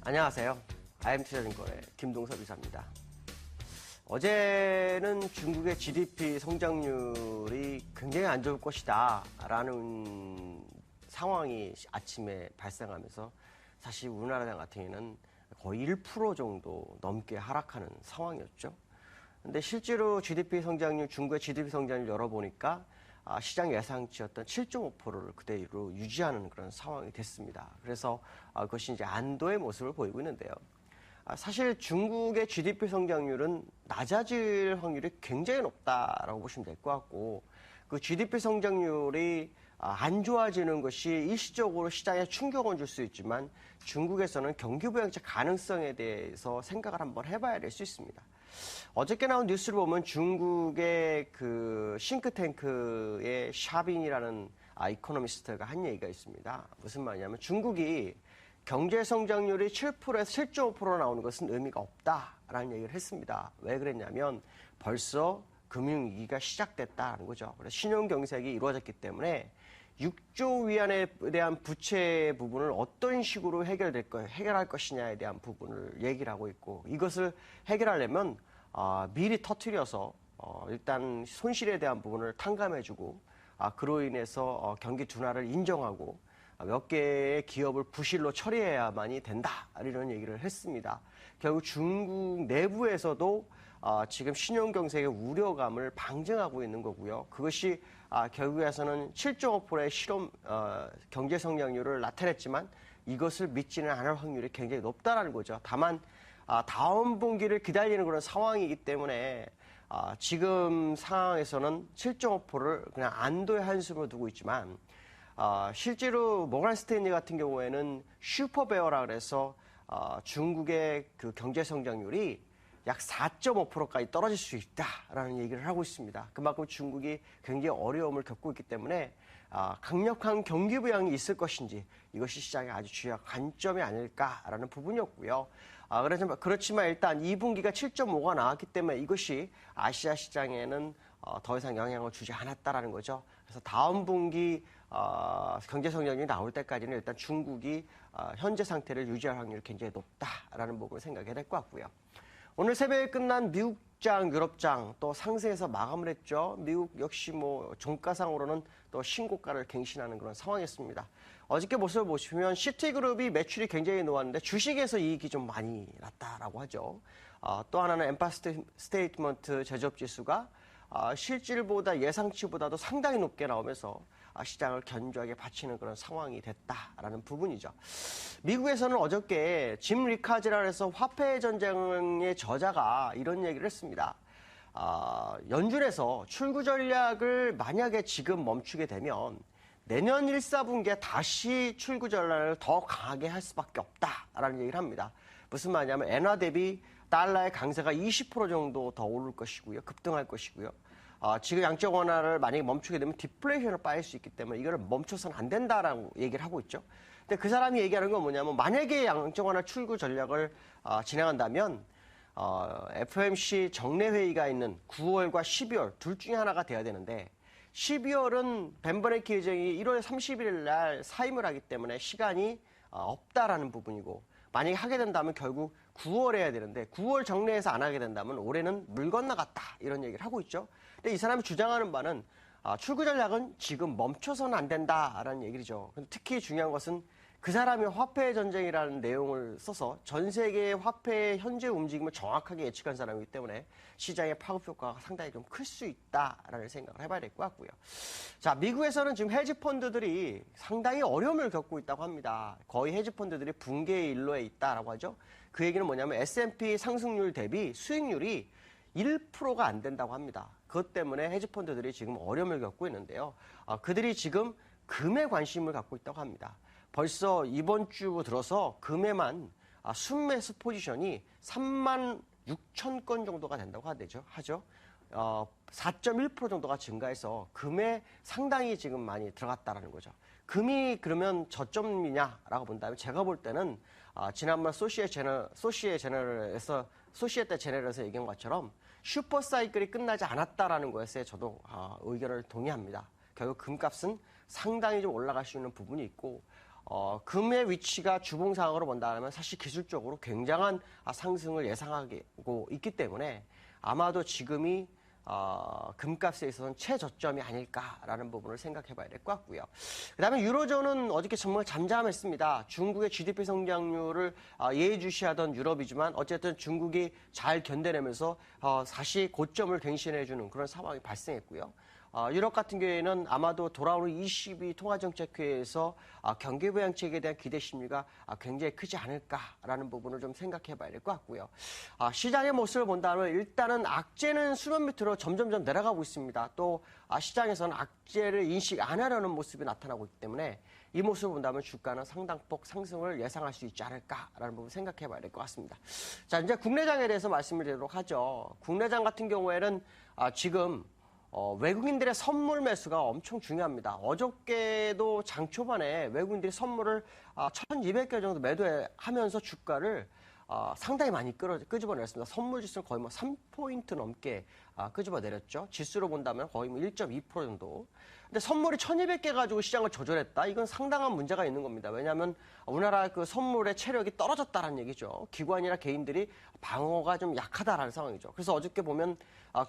안녕하세요. IM투자증권의 김동섭 이사입니다. 어제는 중국의 GDP 성장률이 굉장히 안 좋을 것이다 라는 상황이 아침에 발생하면서 사실 우리나라 같은 경우에는 거의 1% 정도 넘게 하락하는 상황이었죠. 근데 실제로 GDP 성장률, 중국의 GDP 성장률 열어보니까 시장 예상치였던 7.5%를 그대로 유지하는 그런 상황이 됐습니다. 그래서 그것이 이제 안도의 모습을 보이고 있는데요. 사실 중국의 GDP 성장률은 낮아질 확률이 굉장히 높다라고 보시면 될 것 같고, 그 GDP 성장률이 안 좋아지는 것이 일시적으로 시장에 충격을 줄 수 있지만 중국에서는 경기 부양책 가능성에 대해서 생각을 한번 해봐야 될 수 있습니다. 어저께 나온 뉴스를 보면 중국의 그 싱크탱크의 샤빈이라는 이코노미스트가 한 얘기가 있습니다. 무슨 말이냐면 중국이 경제 성장률이 7%에서 7.5% 나오는 것은 의미가 없다라는 얘기를 했습니다. 왜 그랬냐면 벌써 금융위기가 시작됐다는 거죠. 그래서 신용경색이 이루어졌기 때문에 6조 위안에 대한 부채 부분을 어떤 식으로 해결할 것이냐에 대한 부분을 얘기를 하고 있고, 이것을 해결하려면 미리 터뜨려서 일단 손실에 대한 부분을 탕감해주고, 그로 인해서 경기 둔화를 인정하고 몇 개의 기업을 부실로 처리해야만이 된다 이런 얘기를 했습니다. 결국 중국 내부에서도 지금 신용경색의 우려감을 방증하고 있는 거고요. 그것이 결국에서는 7.5%의 실험 경제 성장률을 나타냈지만 이것을 믿지는 않을 확률이 굉장히 높다라는 거죠. 다만 다음 분기를 기다리는 그런 상황이기 때문에 지금 상황에서는 7.5%를 그냥 안도의 한숨을 두고 있지만 실제로 모건 스탠리 같은 경우에는 슈퍼베어라 그래서 중국의 그 경제 성장률이 약 4.5%까지 떨어질 수 있다라는 얘기를 하고 있습니다. 그만큼 중국이 굉장히 어려움을 겪고 있기 때문에 강력한 경기 부양이 있을 것인지 이것이 시장의 아주 중요한 관점이 아닐까라는 부분이었고요. 그렇지만 일단 2분기가 7.5가 나왔기 때문에 이것이 아시아 시장에는 더 이상 영향을 주지 않았다라는 거죠. 그래서 다음 분기 경제 성장률이 나올 때까지는 일단 중국이 현재 상태를 유지할 확률이 굉장히 높다라는 부분을 생각해야 될 것 같고요. 오늘 새벽에 끝난 미국장, 유럽장 또 상승해서 마감을 했죠. 미국 역시 종가상으로는 또 신고가를 갱신하는 그런 상황이었습니다. 어저께 모습을 보시면 시티그룹이 매출이 굉장히 놓았는데 주식에서 이익이 좀 많이 났다라고 하죠. 또 하나는 엠파 스테이트먼트 제조업지수가 실질보다 예상치보다도 상당히 높게 나오면서 시장을 견조하게 받치는 그런 상황이 됐다라는 부분이죠. 미국에서는 어저께 짐 리카즈라 해서 화폐 전쟁의 저자가 이런 얘기를 했습니다. 연준에서 출구 전략을 만약에 지금 멈추게 되면 내년 1, 4분기에 다시 출구 전략을 더 강하게 할 수밖에 없다라는 얘기를 합니다. 무슨 말이냐면 엔화 대비 달러의 강세가 20% 정도 더 오를 것이고요. 급등할 것이고요. 지금 양적 완화를 만약에 멈추게 되면 디플레이션을 빠질 수 있기 때문에 이걸 멈춰서는 안 된다라고 얘기를 하고 있죠. 근데 그 사람이 얘기하는 건 뭐냐면 만약에 양적 완화 출구 전략을 진행한다면 FOMC 정례회의가 있는 9월과 12월 둘 중에 하나가 돼야 되는데 12월은 벤 버냉키 의장이 1월 30일 날 사임을 하기 때문에 시간이 없다라는 부분이고, 만약에 하게 된다면 결국 9월에 해야 되는데 9월 정례에서 안 하게 된다면 올해는 물 건너갔다 이런 얘기를 하고 있죠. 근데 이 사람이 주장하는 바는 출구 전략은 지금 멈춰서는 안 된다라는 얘기죠. 특히 중요한 것은 그 사람이 화폐 전쟁이라는 내용을 써서 전 세계의 화폐의 현재 움직임을 정확하게 예측한 사람이기 때문에 시장의 파급 효과가 상당히 좀 클 수 있다라는 생각을 해봐야 될 것 같고요. 자, 미국에서는 지금 헤지 펀드들이 상당히 어려움을 겪고 있다고 합니다. 거의 헤지 펀드들이 붕괴의 일로에 있다라고 하죠. 그 얘기는 뭐냐면 S&P 상승률 대비 수익률이 1%가 안 된다고 합니다. 그것 때문에 헤지 펀드들이 지금 어려움을 겪고 있는데요. 그들이 지금 금에 관심을 갖고 있다고 합니다. 벌써 이번 주 들어서 금에만 순매수 포지션이 3만 6천 건 정도가 된다고 하죠. 4.1% 정도가 증가해서 금에 상당히 지금 많이 들어갔다라는 거죠. 금이 그러면 저점이냐라고 본다면 제가 볼 때는 지난번 소시에테 제너럴에서 얘기한 것처럼 슈퍼 사이클이 끝나지 않았다라는 것에 저도 의견을 동의합니다. 결국 금값은 상당히 좀 올라갈 수 있는 부분이 있고 금의 위치가 주봉상으로 본다면 사실 기술적으로 굉장한 상승을 예상하고 있기 때문에 아마도 지금이 금값에 있어서는 최저점이 아닐까라는 부분을 생각해 봐야 될 것 같고요. 그 다음에 유로존은 어저께 정말 잠잠했습니다. 중국의 GDP 성장률을 예의주시하던 유럽이지만 어쨌든 중국이 잘 견뎌내면서 다시 고점을 갱신해주는 그런 상황이 발생했고요. 유럽 같은 경우에는 아마도 돌아오는 22 통화정책회의에서 경기부양책에 대한 기대 심리가 굉장히 크지 않을까라는 부분을 좀 생각해 봐야 될 것 같고요. 시장의 모습을 본다면 일단은 악재는 수면 밑으로 점점점 내려가고 있습니다. 또 시장에서는 악재를 인식 안 하려는 모습이 나타나고 있기 때문에 이 모습을 본다면 주가는 상당폭 상승을 예상할 수 있지 않을까라는 부분 생각해 봐야 될 것 같습니다. 자, 이제 국내장에 대해서 말씀을 드리도록 하죠. 국내장 같은 경우에는 지금 외국인들의 선물 매수가 엄청 중요합니다. 어저께도 장 초반에 외국인들이 선물을 1,200개 정도 매도하면서 주가를 상당히 많이 끄집어냈습니다. 선물 지수는 거의 3포인트 넘게 끄집어내렸죠. 지수로 본다면 거의 1.2% 정도. 근데 선물이 1,200개 가지고 시장을 조절했다? 이건 상당한 문제가 있는 겁니다. 왜냐하면 우리나라 그 선물의 체력이 떨어졌다는 얘기죠. 기관이나 개인들이 방어가 좀 약하다라는 상황이죠. 그래서 어저께 보면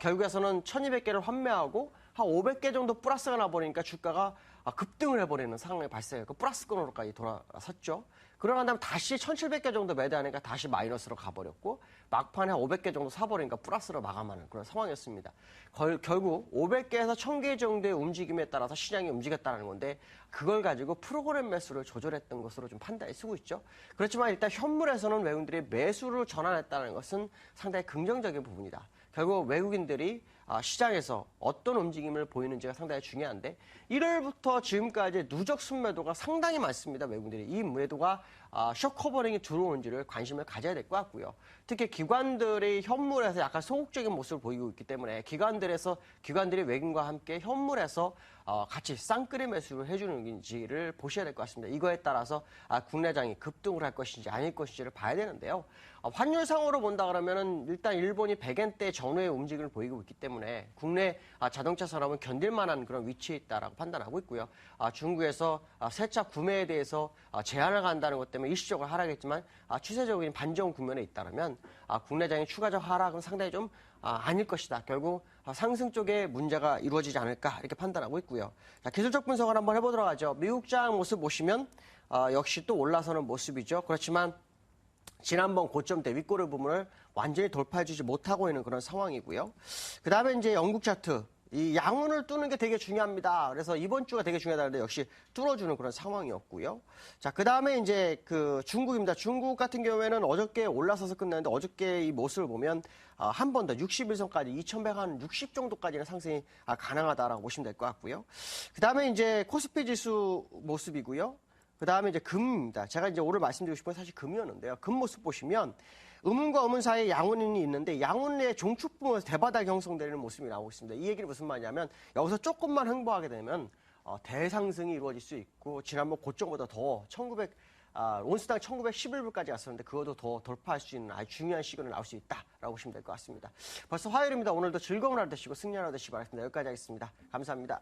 결국에서는 1,200개를 환매하고 한 500개 정도 플러스가 나버리니까 주가가 급등을 해버리는 상황이 발생했고 플러스권으로까지 돌아섰죠. 그러고 난 다음에 다시 1,700개 정도 매도하니까 다시 마이너스로 가버렸고 막판에 한 500개 정도 사버리니까 플러스로 마감하는 그런 상황이었습니다. 결국 500개에서 1,000개 정도의 움직임에 따라서 시장이 움직였다는 건데 그걸 가지고 프로그램 매수를 조절했던 것으로 좀 판단이 쓰고 있죠. 그렇지만 일단 현물에서는 외국인들이 매수를 전환했다는 것은 상당히 긍정적인 부분이다. 결국 외국인들이 시장에서 어떤 움직임을 보이는지가 상당히 중요한데 1월부터 지금까지 누적 순매도가 상당히 많습니다. 외국인들이 이 매도가 숏커버링이 들어오는지를 관심을 가져야 될 것 같고요. 특히 기관들이 현물에서 약간 소극적인 모습을 보이고 있기 때문에 기관들이 외국인과 함께 현물에서 같이 쌍끌이 매수를 해주는지를 보셔야 될 것 같습니다. 이거에 따라서 국내장이 급등을 할 것인지 아닐 것인지를 봐야 되는데요. 환율상으로 본다 그러면은 일단 일본이 100엔대 전후의 움직임을 보이고 있기 때문에 국내 자동차 산업은 견딜 만한 그런 위치에 있다라고 판단하고 있고요. 중국에서 새 차 구매에 대해서 제한을 간다는 것 때문에 일시적으로 하락했지만 추세적인 반전 국면에 있다면 국내장의 추가적 하락은 상당히 좀 아닐 것이다. 결국 상승 쪽에 문제가 이루어지지 않을까 이렇게 판단하고 있고요. 자, 기술적 분석을 한번 해보도록 하죠. 미국장 모습 보시면 역시 또 올라서는 모습이죠. 그렇지만 지난번 고점대 윗꼬리 부분을 완전히 돌파해주지 못하고 있는 그런 상황이고요. 그 다음에 이제 영국 차트. 이 양운을 뚫는 게 되게 중요합니다. 그래서 이번 주가 되게 중요하다는데 역시 뚫어주는 그런 상황이었고요. 자, 그 다음에 이제 그 중국입니다. 중국 같은 경우에는 어저께 올라서서 끝났는데 어저께 이 모습을 보면 한 번 더 61선까지 2160 정도까지는 상승이 가능하다라고 보시면 될 것 같고요. 그 다음에 이제 코스피 지수 모습이고요. 그 다음에 이제 금입니다. 제가 이제 오늘 말씀드리고 싶은 건 사실 금이었는데요. 금 모습 보시면 음운과 음운 사이에 양운이 있는데 양운의 종축 부분에서 대바닥이 형성되는 모습이 나오고 있습니다. 이 얘기는 무슨 말이냐면 여기서 조금만 횡보하게 되면 대상승이 이루어질 수 있고 지난번 고점보다 더 온스당 1911불까지 갔었는데 그것도 더 돌파할 수 있는 아주 중요한 시그널이 나올 수 있다라고 보시면 될 것 같습니다. 벌써 화요일입니다. 오늘도 즐거운 하루 되시고 승리하는 하루 되시기 바랍니다. 여기까지 하겠습니다. 감사합니다.